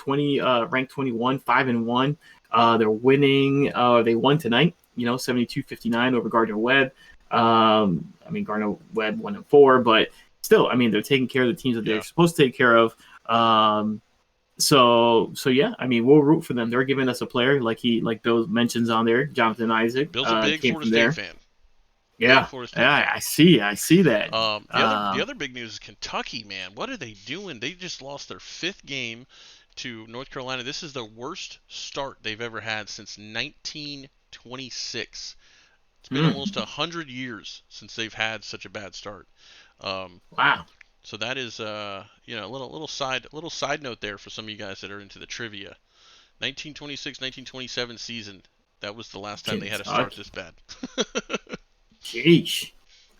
ranked 21, 5-1. They're winning. They won tonight. 72-59 over Gardner Webb. I mean, Gardner Webb 1-4, but still, I mean, they're taking care of the teams that they're supposed to take care of. So yeah, I mean, we'll root for them. They're giving us a player like Bill mentions on there, Jonathan Isaac. Bill's a big came Florida from State there. fan. Yeah, Fan. I see that. The other big news is Kentucky, man. What are they doing? They just lost their 5th game to North Carolina. This is the worst start they've ever had since 1926. It's been almost 100 years since they've had such a bad start. Wow. So that is a little side note there for some of you guys that are into the trivia. 1926-1927 season. That was the last time they had a start this bad. Sheesh.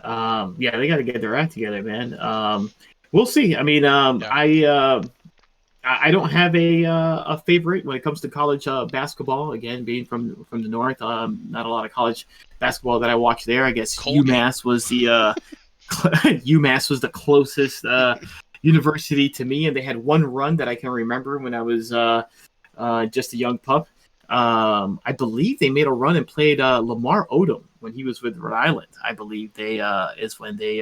Yeah, they got to get their act together, man. We'll see. I mean, I don't have a favorite when it comes to college basketball. Again, being from the north, not a lot of college basketball that I watch there. I guess UMass was the UMass was the closest university to me, and they had one run that I can remember when I was just a young pup. I believe they made a run and played Lamar Odom when he was with Rhode Island. I believe they is when they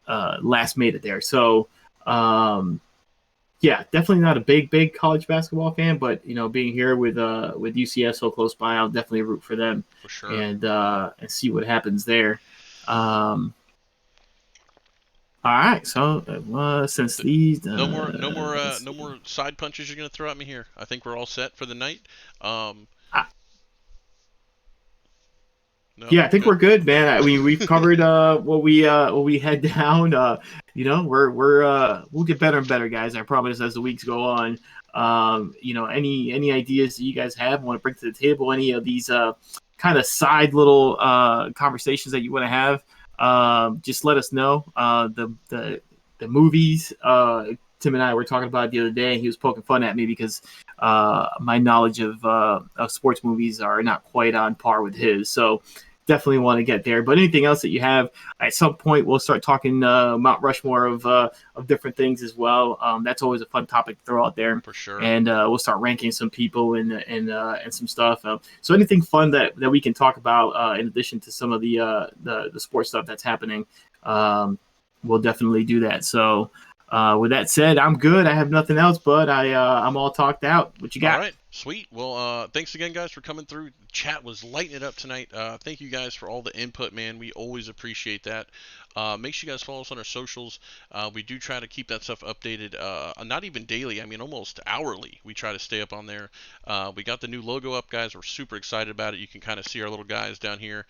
last made it there. So yeah, definitely not a big college basketball fan, but being here with UCF so close by, I'll definitely root for them for sure and see what happens there. All right, so since these no more side punches you're gonna throw at me here. I think we're all set for the night. No, yeah, I think we're good, man. I mean, we've covered what we had down. We'll get better and better, guys. I promise as the weeks go on. Any ideas that you guys want to bring to the table? Any of these kind of side little conversations that you want to have? Just let us know. The movies Tim and I were talking about the other day. He was poking fun at me because my knowledge of sports movies are not quite on par with his. So definitely want to get there. But anything else that you have, at some point we'll start talking Mount Rushmore of different things as well. That's always a fun topic to throw out there. For sure. And we'll start ranking some people and some stuff. So anything fun that we can talk about in addition to some of the sports stuff that's happening, we'll definitely do that. So with that said, I'm good. I have nothing else, but I'm all talked out. What you got? All right, sweet. Well, thanks again, guys, for coming through. Chat was lighting it up tonight. Thank you guys for all the input, man. We always appreciate that. Make sure you guys follow us on our socials. We do try to keep that stuff updated, not even daily, I mean almost hourly. We try to stay up on there. We got the new logo up, guys. We're super excited about it. You can kind of see our little guys down here.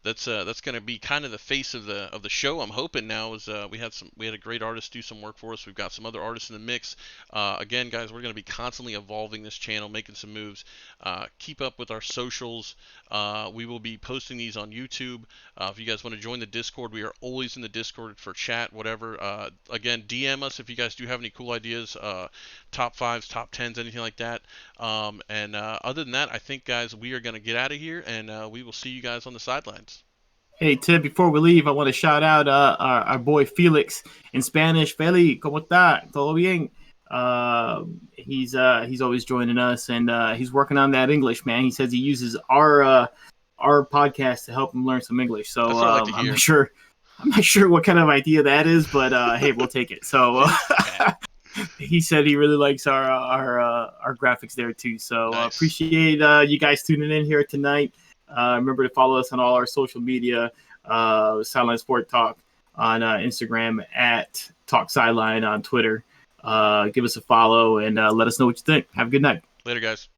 That's going to be kind of the face of the show. I'm hoping now is we had a great artist do some work for us. We've got some other artists in the mix. Again, guys, we're going to be constantly evolving this channel, making some moves. Keep up with our socials. We will be posting these on YouTube. If you guys want to join the Discord, we are always in the Discord for chat, whatever. Again, DM us if you guys do have any cool ideas, top 5s, top 10s, anything like that. Other than that, I think, guys, we are going to get out of here, and we will see you guys on the sidelines. Hey, Tim, before we leave, I want to shout out our boy Felix in Spanish. Feli, ¿cómo está? ¿Todo bien? He's always joining us, and he's working on that English, man. He says he uses our podcast to help him learn some English. So I'm not sure what kind of idea that is, but hey, we'll take it. So he said he really likes our graphics there too. So nice. Appreciate you guys tuning in here tonight. Remember to follow us on all our social media, Sideline Sport Talk on Instagram, at Talk Sideline on Twitter. Give us a follow and let us know what you think. Have a good night. Later, guys.